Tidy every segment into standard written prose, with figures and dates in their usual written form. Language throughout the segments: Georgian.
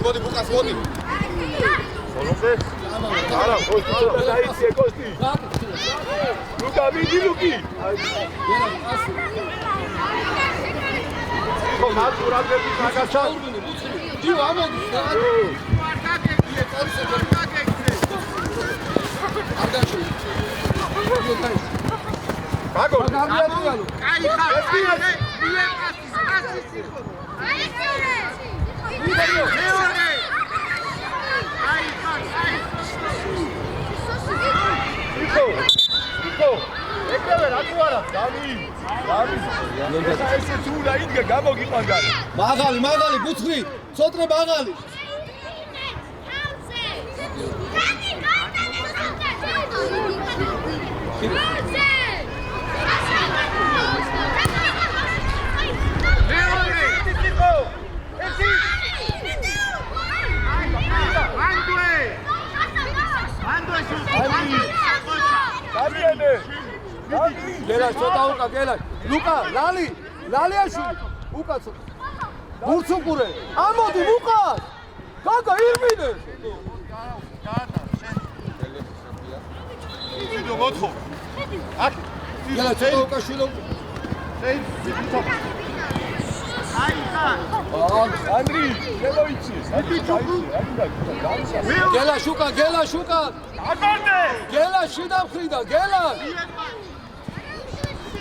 Modi bukas modi. Luka vidi Luki. მაგალი ბუცხვი ცოტნე მაგალი გელა ცოტა უკა გელა ლუკა ლალიაშვილი უკა ცოტა ბურცუკურე ამოდი ლუკა გაგა ირმინე ვიდეო მოთხო აქ გელა ცოტა უკა შვილო ანდრი გელოიცი გელა შუკა აკარდე გელა შიდა მხრიდა გელა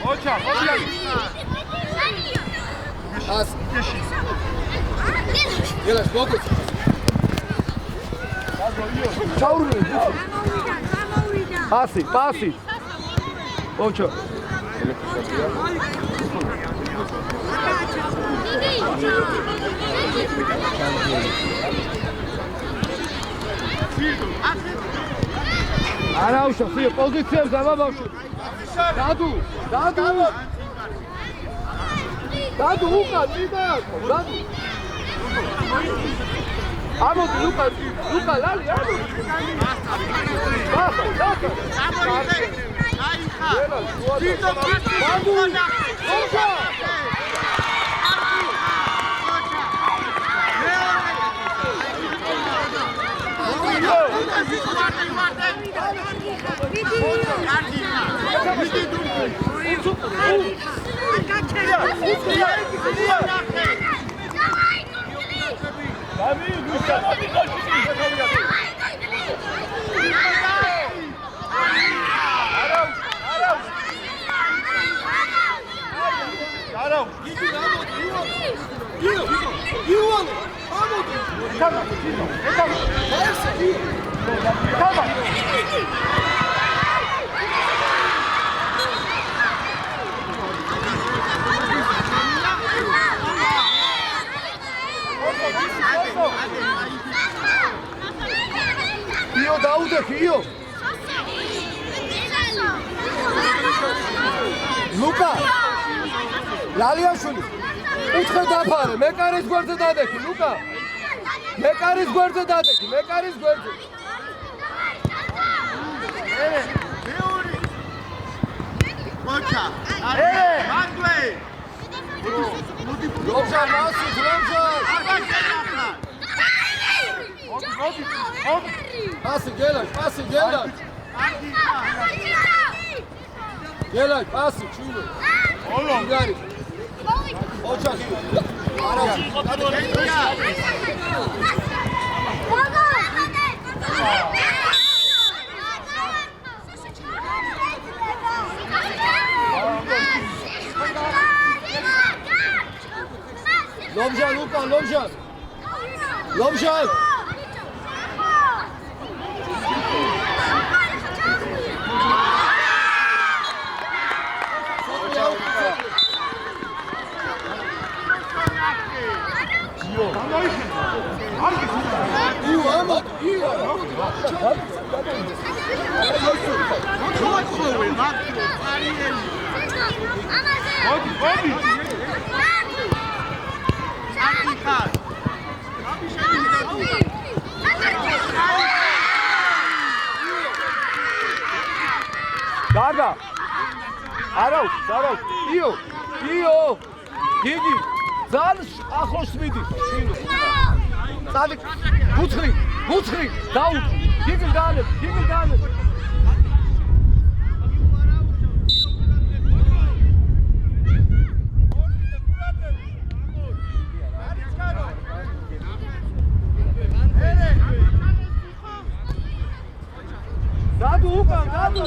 ოჩა ას გელა მოგეთ ჩაურნე პასი ოჩა არაუშა სიო პოზიციებს დაბავშვი დადუ უკა წიდა დადუ ამოდი ლუკა ლალი ამოდი Io Luka Laliashvili Utkhe dafare mekaris gwerdze dadekhi Luka mekaris gwerdze Mocha Andrei Lobja Masu Lobja Pasi gelaş Gelaş pasi çuğlu Oğlum Gari Ocak Ara Lobja Luka Lobja Garda! Arau! Io! Gigi! Zal ახლოს მიდი. Წალი! Ბუცრი! დაუ! გიგი დაანებ! Dadu უკან, დადუ!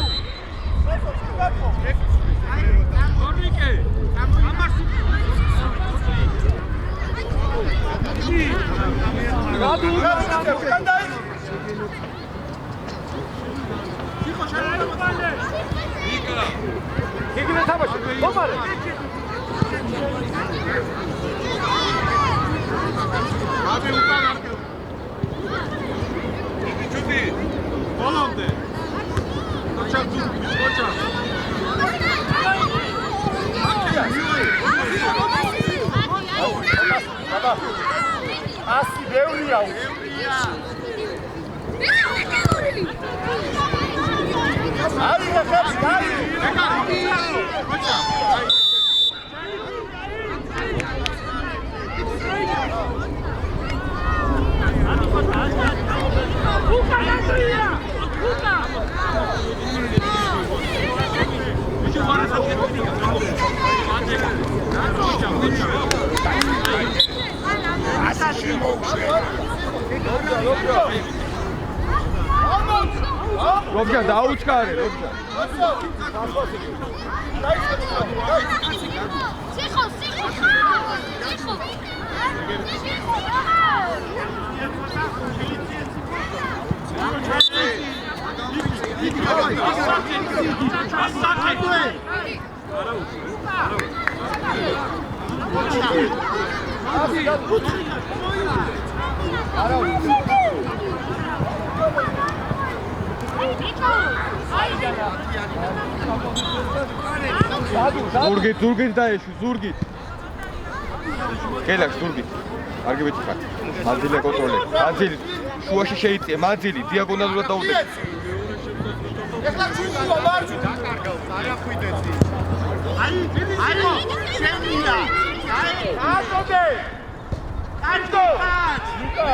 Así de un día. Robjan, daučkari, Robjan. Ticho. ზურგით დაეშვი, ზურგით. კელაკ, ზურგით. კარგი ვეჭიხარ. მანძილი აკონტროლე. მანძილი შუაში შეიწია, მანძილი დიაგონალურად დაუდე. ეხლა ჩუქუა მარჯვ დაკარგავს, არა ხვიდეცი. აი, შემია. ატოდე. ატო. ლუკა,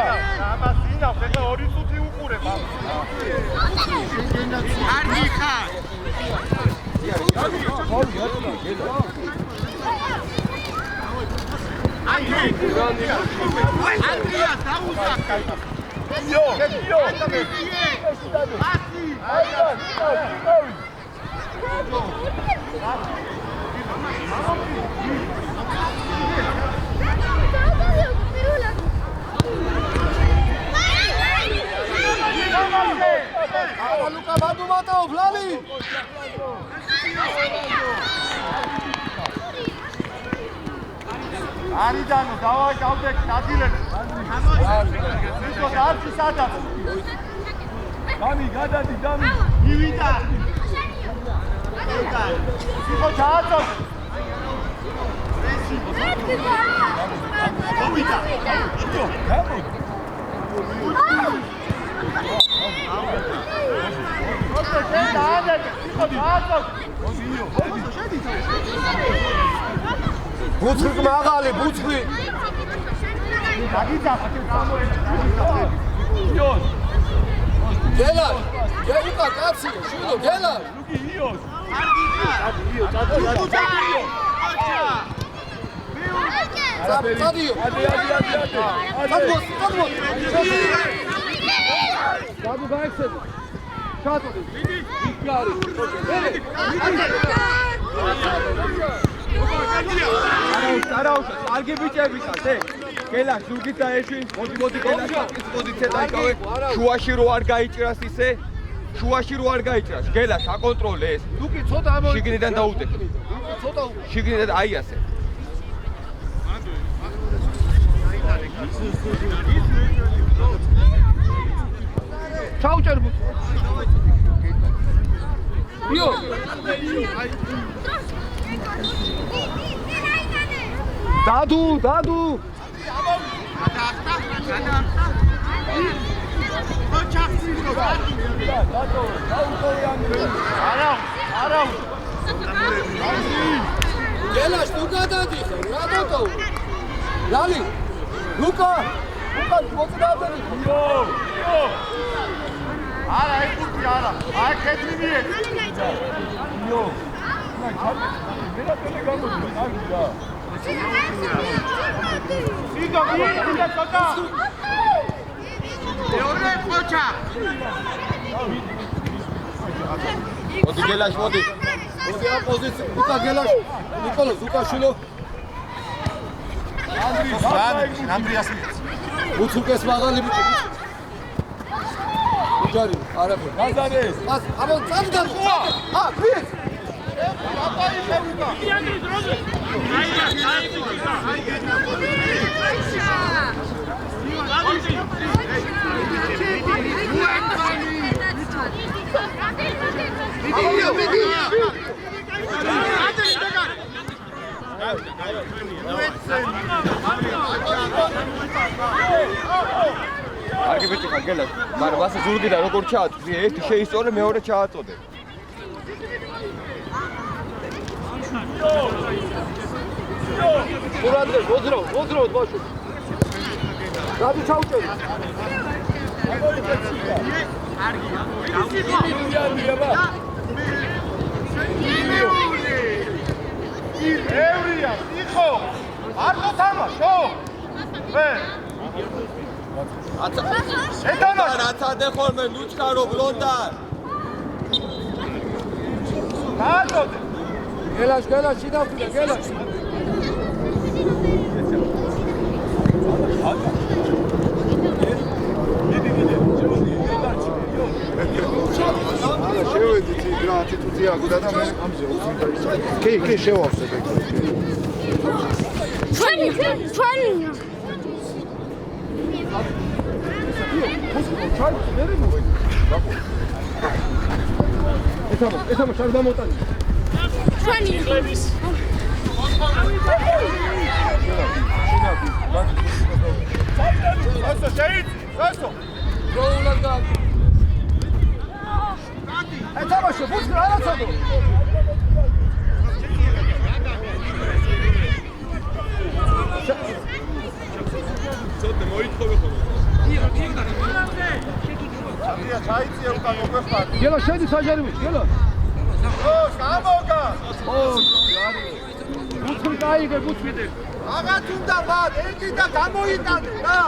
ამას ინავს, ეხლა 2 წუთი უყურებ ამ. კარგი ხარ. Andrea, დაუსახე. იო. Luka, badumata, Vladi. არიდანო დავაკავდეთ ნაწილებს. ისო არჩი სადაც. დამი, გადადი, დამი. მივიდა. ისო ჩააწოდ. მოვიდა. ისო, გამო. Buçuk mağali, buçuk. Gel Luka, kaçsın, şunu gel. Hadi. Hadi baksın. Şat oldu. İkrarı. Araus, arge biçebita, te. Gela, ზურგით დაეშვი. მოდი, გელა, ის პოზიცია დაიკავე. შუაში რო არ გაიჭრას ისე. შუაში რო არ გაიჭრას. გელა, აკონტროლე ეს. ლუკი ცოტა ამოვიდა. შიგნიდან დაუდე. ცოტა. შიგნიდან აი ასე. ჩაუჭერ ბუთს. იო. დადუ. არა. გელაშ თუ გადადიხარ, რა დატო? ლალი. ლუკა მოწდადები. არა, ეკუთი არა. აი კეთრი მიე. იო. მე რა გამოდი, აგია. სიგა ცოტა. მეორე ყოჩა. მოდი გელაშ, მოდი. მოდი აპოზიცია. ლუკა გელაშ. ნიკოლოზ ლუკაშვილო. ანდრიას უცუკეს მაღალი ბიჭი. უჯარი, არაფერ. გაზარეს. აბა წამდარ. ფრის. აპაი შევიდა. კარგი ბიჭი ხარ გელაშ, მაგრამ ასე ზურგიდან როგორ ჩააწვდი, ერთი შეისწორე, მეორე ჩააწოდე. ყურადღე, მოძრავ ბაშო. დადუ ჩაუჭერი. ევრია, იხო. არ მოთამაშო. ვე. ეთამაშ. რაც ადე ხოლმე ნუჩქარო ბლონდარ. გააწოდე. გელაშ შიდავდა გელაშ. შევედით რა ატიტუდი აქვს და მე ამზე უცნაური. კი, შევავსებ ეგ. ჩვენი. ეთამა შარ დამოტანი. ჩვენი. ასო შეიც, ასო. როულად და ეთამაშო ბუთს არაცოდო. ცოტა მოითხოვე ხოლმე. ანდრია ჩაიწია უკან მოგვეხმარი. გელა შედი საჯარიმში, გელა. გამოგა. ბუთს დაიგე ბუთს. აღარ თუნდა ვარ, ერთი და გამოიტანე რა.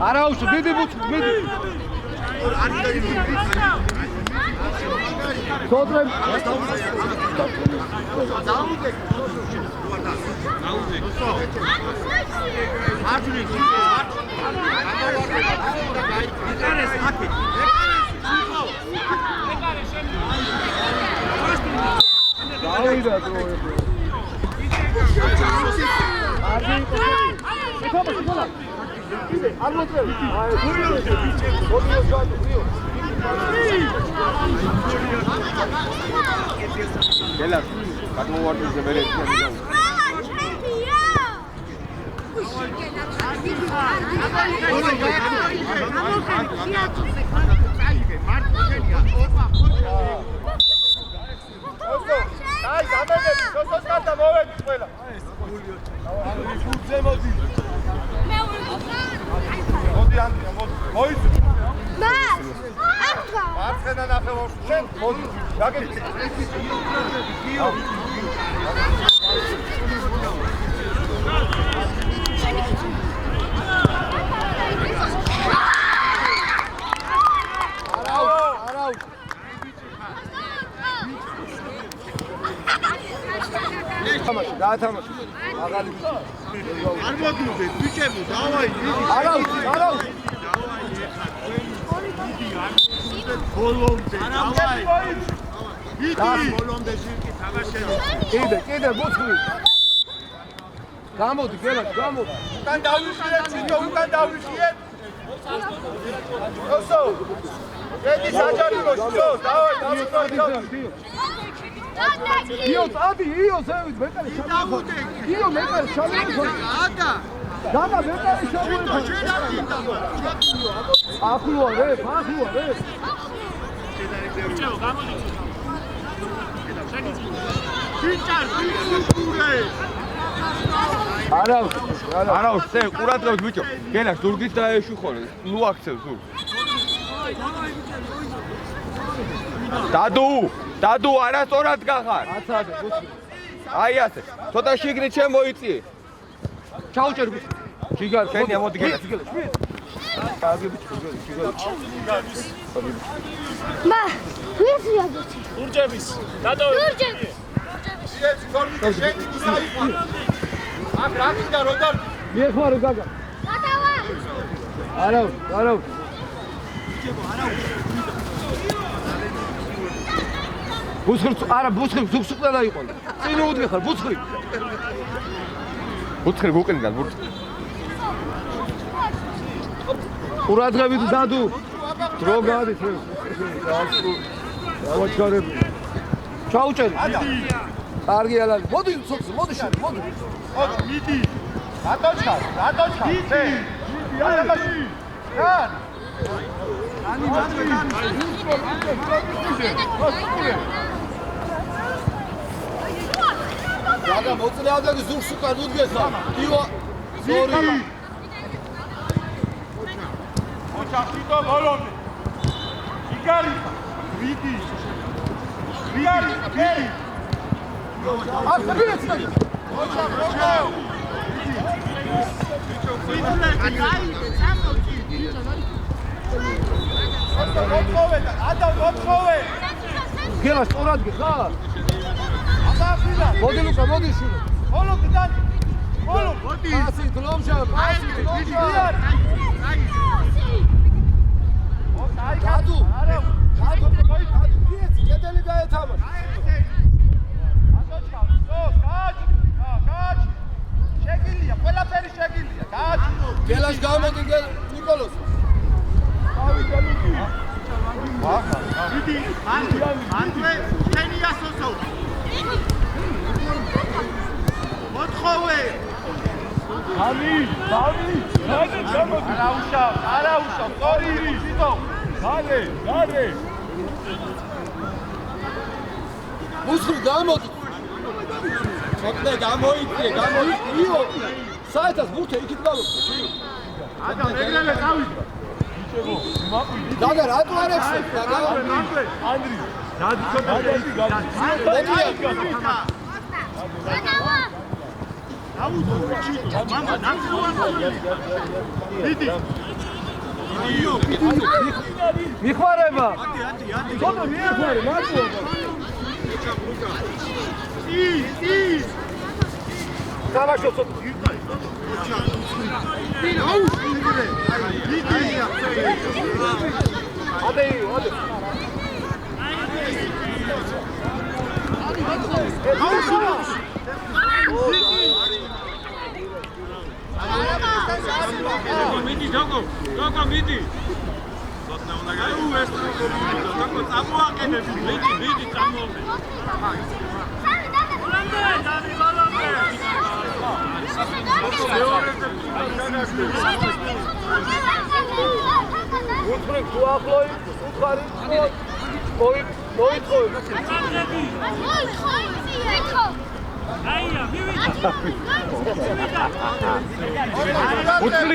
არაუშო დიდი ბუთი მიდი. სოდრე დავიდა დრო გელაშ, გადმოვარდნიზე მე ერთი აი, გამეგები, სოსოს და მოვედი ყველა. ფუძე მოდი. მოდი ანდრია, მოდი. მოიწვი. მას. ახლა. მარცხენა ნახევარში. შენ მოდი. გაგეთი. შენი გაათამაშე. არ მოგიძე, ბიჭებო, დავაი. არა. ბოლომდე, დავაი. იგი ბოლომდე ჟირკი თამაშეო. კიდე ბუცხვი. გამოდი, გელას, გამოდი. უკან დავიშიეთ, ჩიტო, უკან დავიშიეთ. ოსო. ედი საჯარიმოში, ძო, დავაი, დავაი. იო, წადი, იო, ზევით, მეტარი ჩამოხო. იო, მეტარი ჩამოხო. ადა. დადა, მეტარი ჩამოხო. ახლოა რე. ბიჭო, გამოდი. ბიჭარ, ბიჭურე. არა, სე ყურადღებით ბიჭო. გელას ზურგით დაეშვი ხოლე. ნუ აქცევ ზურგს. დადუ, არასწორად გახარ. აცადე, ბუცხვი. აი ასე. ცოტა შიგნით შემოიწიე. ჩაუჭერ ბიჭო. შიგარ ხენია მოდი გელას. კარგი ბიჭო, შიგარ. მა, ვინც იაგოჩი? ლურჯების. დადო. ლურჯები. ეს ფორმით შედი ისაიფა. აქ რაკიდა როდარ მიეხმარო გაგა. გადავა. არა. ბუცხვი ზუგსუყდა დაიყო. წინ უდღე ხარ ბუცხვი. ბუცხვი გუკენიდან ბურთი. ყურადღებით დადუ. დრო გადის ეს. დავაჩქარებ. ჩაუჭერი. კარგი ალალი. მოდი ცოტა, მოდი. მიდი. რატოჩქარ? ზე. ანდაბაში. რან. გაგა მოწრეავდა ზურგს უკან უდგე ხარ. იო, ზორი. ოჩახიტო ბოლომდე. იგარი. მიდი. ახლა ბიჭო. გელას სწორად გიხარ? მოდი ლუკა, მოდი შვილო. პასი დლომჟა. დადუ. კედელი გაეთამაშ. შეგილია, ყველაფერი შეგილია. გელას გამოდი ნიკოლოს. მიდი, ანდრე, შენია სოსო. მოთხოვე. არა უშავ, სწორი ჩიტო. გარე. მუსხლი გამოდი. ცოტა გამოიწე. იო. საერთოდ ბურთი იქით გავუხდი. ადა მეგრელე გავიდო. დაგა რატო არ ეშე? დაგა. ანდრი. დადი ცოტა გადავა. აუდო ჩიტო. მამა ნახევარ. მიდი. მიხმარება. ადი. ცოტა მიეხმარე, მართლა. ის. თამაშო ცოტა. ადი. მიდი დაგო მიდი სოთნა უნდა გაიუეს დაგო წამოაყენებ მიდი წამოაყენებ უთხრი გუახლოი უთხარი მოითხოვ აია მივიდა უთხრი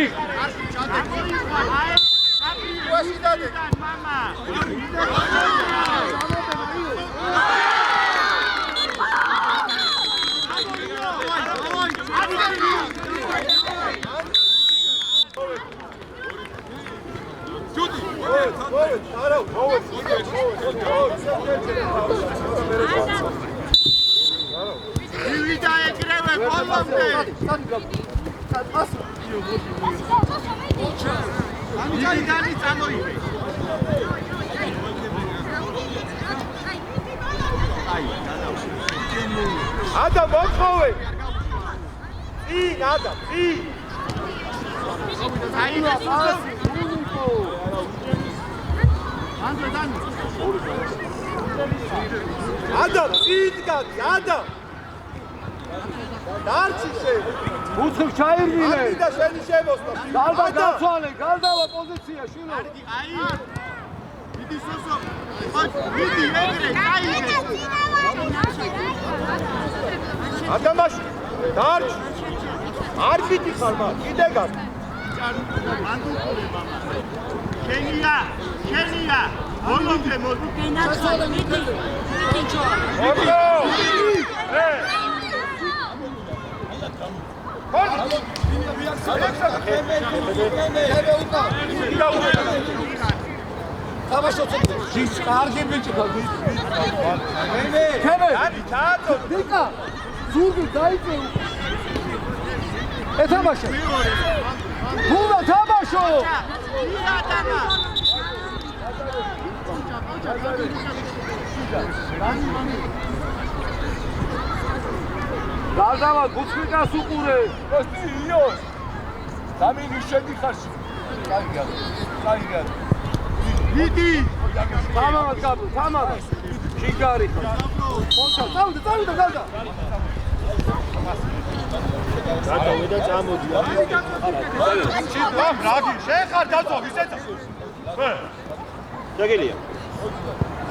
მამა მივიდა ეკრევე დაი წამოიღე. ადამ მოთხოვე. წინ ადამ, წინ. ადამ, წინ გადი, ადამ. დარჩი შენ. უცხებ ჩაირვინე. და შენი შემოსტო. გარდა გაცვალე, გარდავა პოზიცია, შვილო. აი. მიდი სოსო. მიდი ეგრე, წაიღე. ადამაში დარჩი. არ მიდიხარ მაგ, კიდე გარ. შენია. ბოლომდე მოდი. მოკლო. ის კარგი ბიჭი ხარ. ქემე. დიკა. ზურგი დაიწე. ეთამაშე. გულა თამაშო. გაზავა გუცხვიკას უყურე. ოსტიოს. დამინი შედიხარში. კაიგა. მიდი. თამამად გაბო, თამამად. შიგარი ხარ. ხონსა, წავიდე, გალდა. გადავიდა წამოდი. რაგი, შეხარ დაწვა, ვისეცა. დაგელია.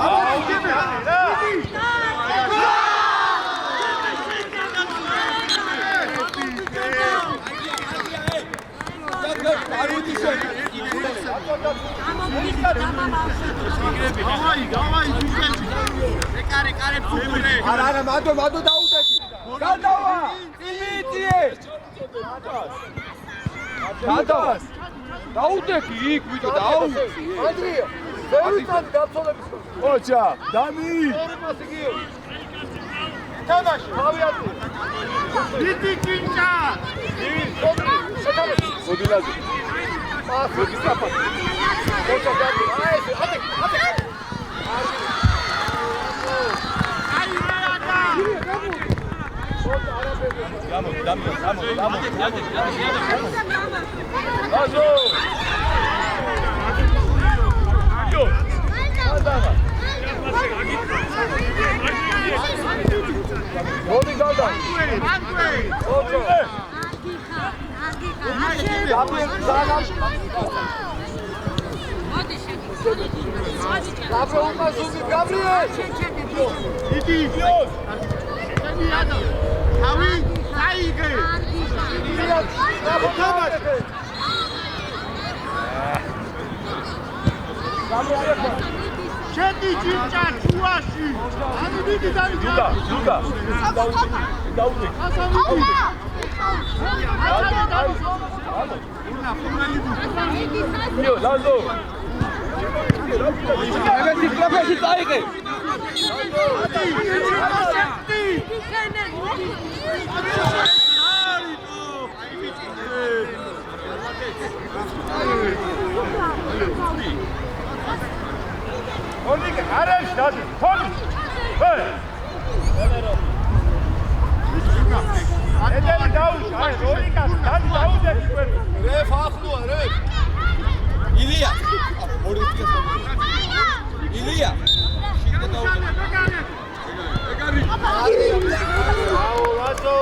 აბა, გები. არა, მადო დაუდექი. გადავა. იმიტიე. გადავა. დაუდექი იქ ვიდო დაუ. ანდრია. ვერიტად გაცოლების. ოჩა, დამი. ორმასიგიო. თამაში. თავიანთი. დიდი კინჭა. მოდილაძე. მოდი საფა. ოჩა დამი. ატე. Dame. Azul! Vodi galda. Ocho. Gabriel! Idi, Dios! Hawi, Taige! Შედი ჭინჭა ჩუაში. ანუ დიდი დაიჭა. Luka. დაუდი. Io, Lando. Ragazzi, clapesi Taige. Onike, areš, dadi, pomi! Hej! Edeli dauš, ajde, Onika, dadi daude ki prvi. Ref, ahlua, ref! Ilija! Ilija! Bravo, Lazo!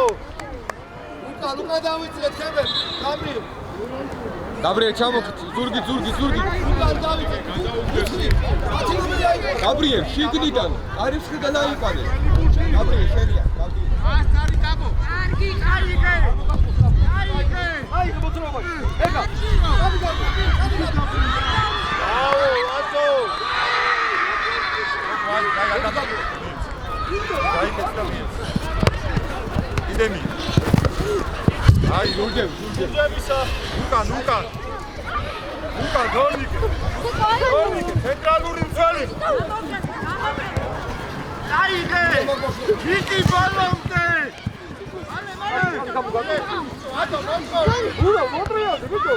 Luka davicret, Heber, Gabriel! Gabriel, ჩამოხეთ, ზურგი. Gabriel, შიგნიდან, არიფსკიდან აიყანე. Gabriel, შენია, გავდი. ასარი დაბო. კარგი, აიღე. აიღე, მოთრობა. ეკა. აუ, აზო. იდემი. აი, ჯურჯებისა. Luka, Dornike, ცენტრალური მცველი. აიღე. იგი ბოლომდე. ულა მოტრიალდი ბიჭო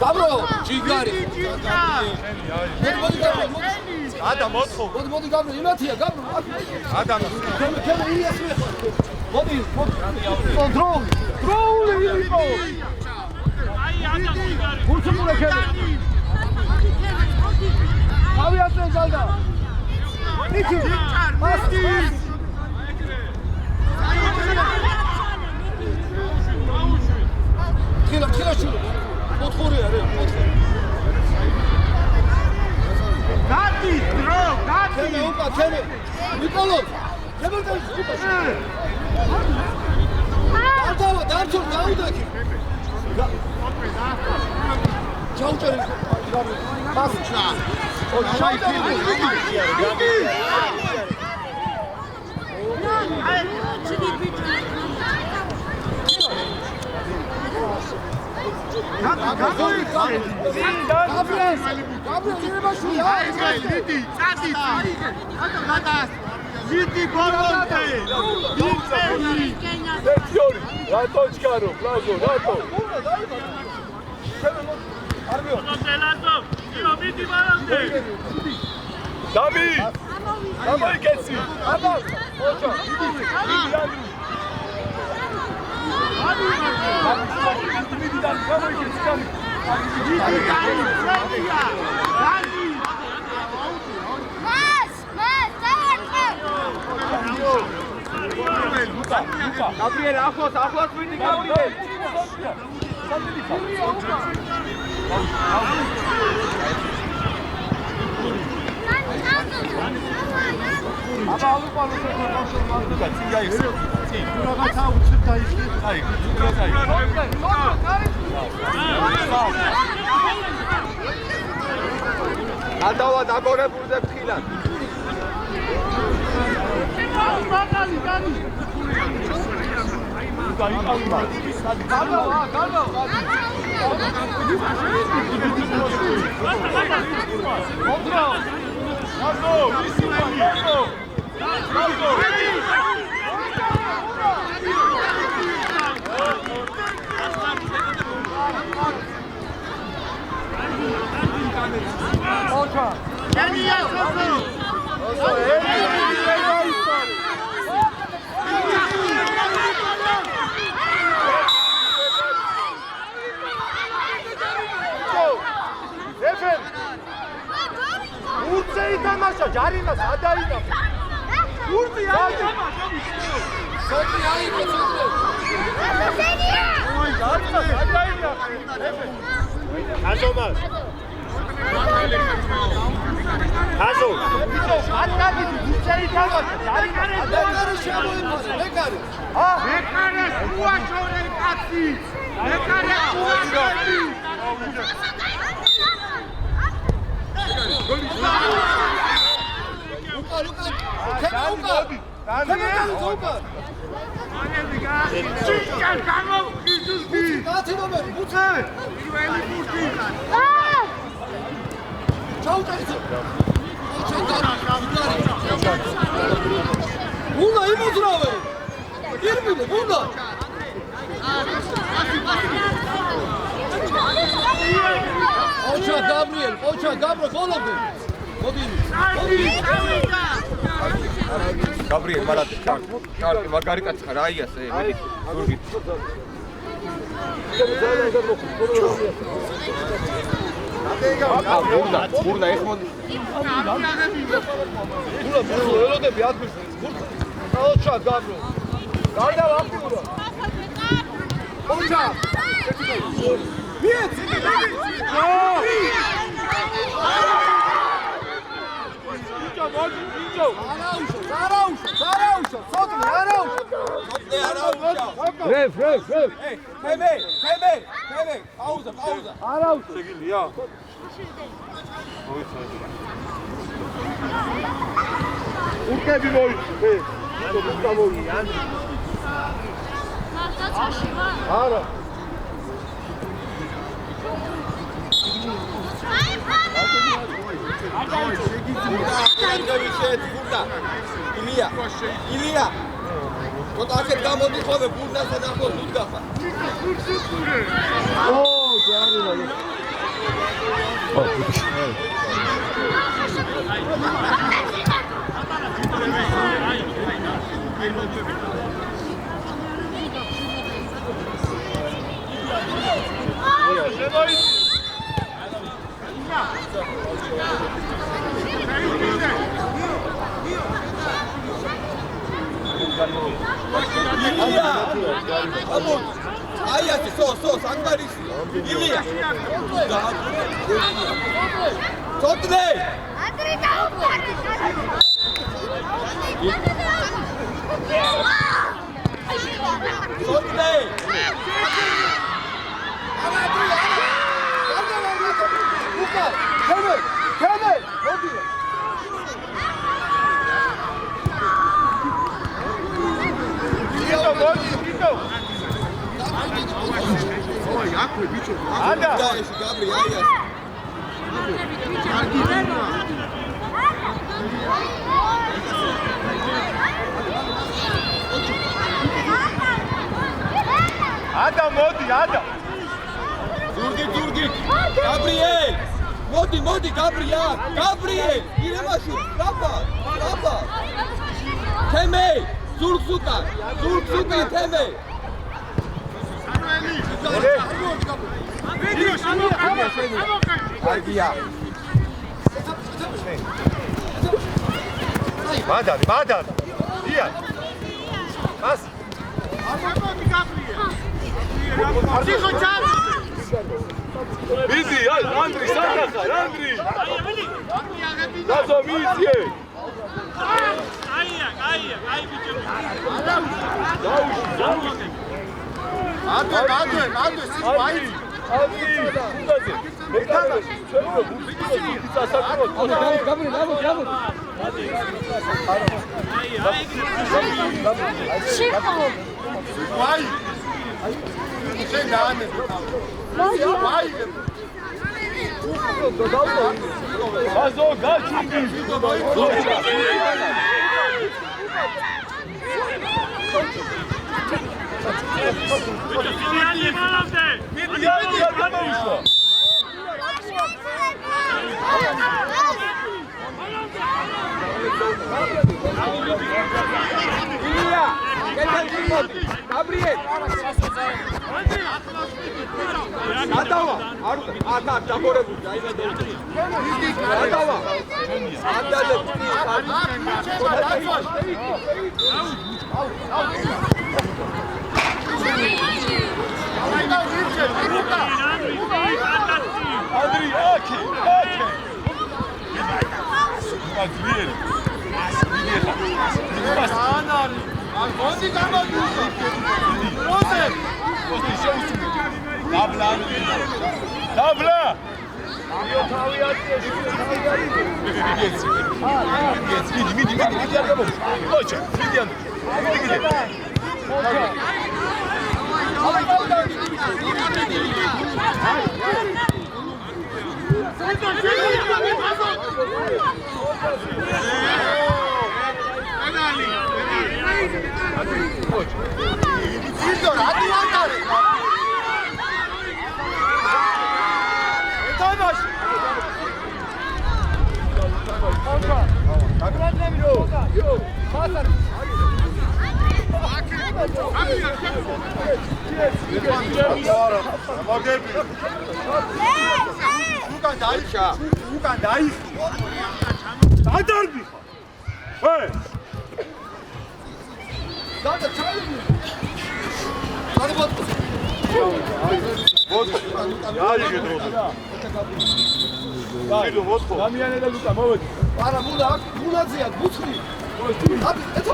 Gabro, Gigari. Adam, მოთხო. მოდი Gabro, იმათია Gabro. Adam. ჩემ ილიას მე. მოდი. კონტროლ. დროული იყო. გურცმული ქედი. ავი აწე ძალდა. ნიკი. მასტი. ხილა შურო. მოთხური არის, მოთხური. Gati, dro, gati. ჩემე უკა, ჩემე. ნიკოლო. შემოწევს უკა. დავა, დამცურ, დაუდაკი. ჩაუჭერი. მასჩა. ო, ჩაუჭერი. Ay, chidi bicho. Gabriel, ახლოს ვინი Gabriel. Adawa დაგორებულზე ფხილად. თამაშა ჯარიმას ადაინახო. გურდი აიტამაშა. სოთი აიყო სოთი. ოი ჯარიმას ადაინახო. აზომას. აზო. ბიჭო, ატაკი გურდი თამაშა. ჯარიმას ადაინახო შემოიფასე. მეკარე. მეკარე უაშორე კაცი. მეკარე უაშორე. Gabriel, follow Gabriel, malade, čarki, magari kad hraja se, vidi, drugi. Burna ეხმოდი. ველოდები ათმის. დაოჩა გაბრო. გარდა ვაფიურო. ოჩა. მიეც. Ref. Hey, pauza. Segilია. უკები მოიწვე. არა. ილია. Კონტაქტი გამოდი ხოლმე ბურნასთან ახლოს უდგახა. ილია. ამოდ. აი ასე, სოს, ანგარისი. ილია. სოტნე. ადრე დაუყარე. სოტნე. ქემე, მოდი. გიტო. ой, აკვე ბიჭო. ანდა. დაეში გაბრი, აი ასე. ანდა მოდი. ზურგი. გაბრიელ. მოდი, გაბრიელ. ირემაში, რაფა. თემე, ზურგს უკან, თემე. აიგია. მადარ. დია. მას. მიდი, ანდრი, სადახარ, ანდრი. დაზო მიიძიე. აი ბიჭო. დაუშვი. ადვე, სიყვაი. ანდრი, უნდაზე. მეთანა, ჩვენო ბუდისტი სასაკუთრებო. გაბრიელ. სიყვაი. შენ დაანე. სიყვაი. ბაზო გაჩინდი. Gabriel! Adawa! Ata, დაგორებული, აი მე დავწერე. Adawa! ანდალე. ანდრი, აკი. აძლიერი. ანარი. მოდი გამოგიძე. როზე. მოსი შეუსწრე. დაბლა. იო თავი აწიე. მიდი არ გამო. მოჩა, მიდი ან. Luka უკან დაიხა. უკან დაიხი. გადარბი ხარ. დადა ჩაიდი. არბატო. აიგე დრო. დაიდო მოთხო. დამიანე და ლუკა მოვედი. არა, მულაძია, ბუცხვი. აბი, ეცო.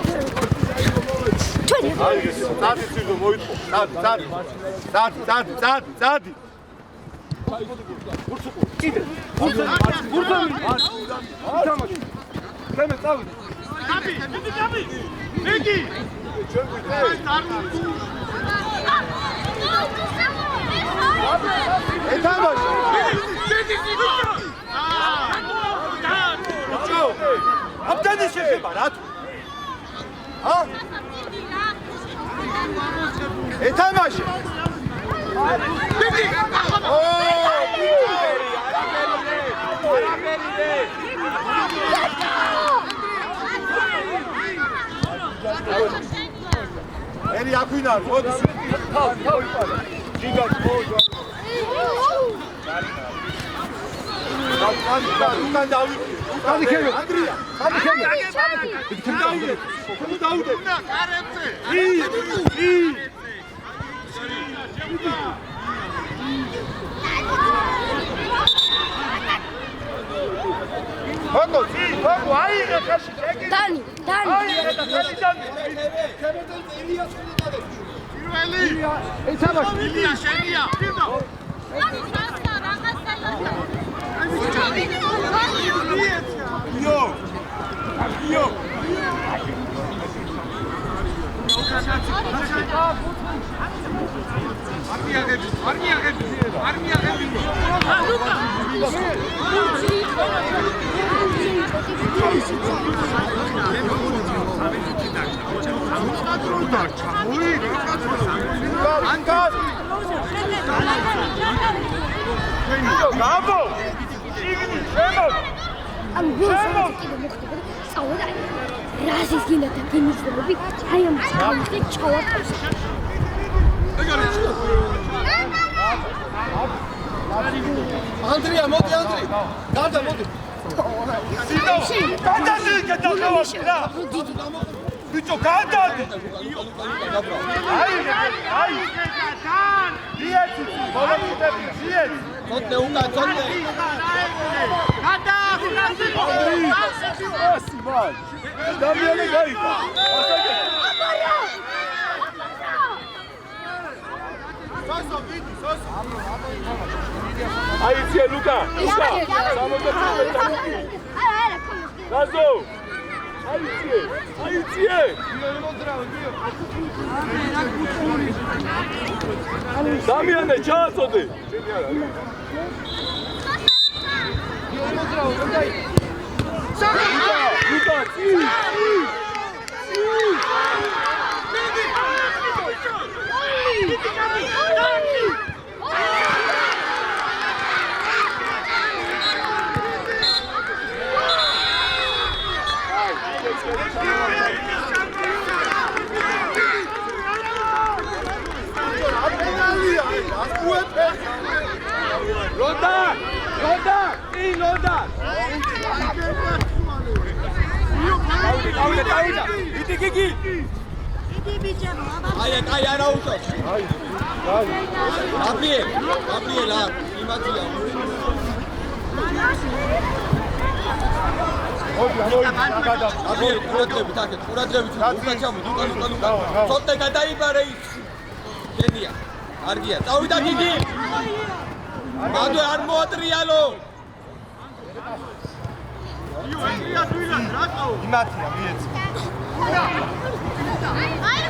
აიგე, წადი ცირდო მოითხო. წადი. კიდე. ბურთანი. თამაში. თემე წავიდე. Gabi! Megi! ჩვენ ეთამაში. აბდანი შეხება რა თუ? ეთამაში. ერი აკვინარ, მოდის. ჯიგა მოძო. უკან დავი. უკან ხემე. ანდრია. უკან ხემე. უკან დავიდე. უკან დავიდე. კარებზე. ბაკო, აიღე ხაში შეკი. Dani. აიღე და ხაში დანი. პირველი. ეთამაში. ილია შენია. Am gusano კიდე მოხდება. სწავლა რაზის გინდა და გინიჭდები. აი ამ წავიდე ჩავატოს. ანდრია, მოდი ანდრი. გარდა მოდი. გადადი გადახევაში რა. ბიჭო გადადი. აი. დიეთი, მოვიდები, დიეთი. წოდე უკან, წოდე. ასიმალ. დამიანე გაიგა. აი იცი ლუკა. გაზო. აი იცი. დამიანე ჩააწოდე. ლუკა, ლონდა. დავიდა. იტი გიგი. აი არა უშო. აი. აბიელ, იმათია. აბიელ, ყურადღებით, უკან ჩამოდი, უკან. ცოტა გადაიბარე ის. გენია. არგია. წავიდა გიგი. მადო არ მოატრიალო. იმათია მიეცი.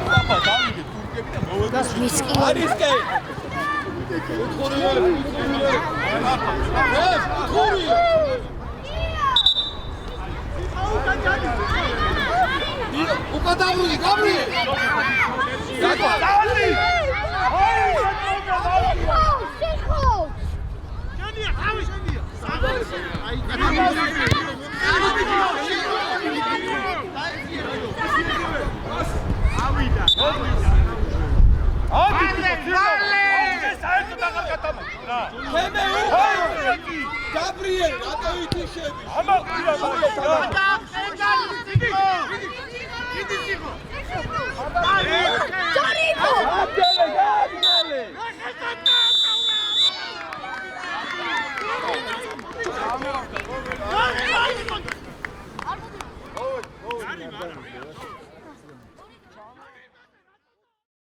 პაპა დავიდე თურქები და მოვედეს არისკე. უკა დავრული გაბრიელ. დავალი. თემე უხარო გაბრიელ რატო ითიშები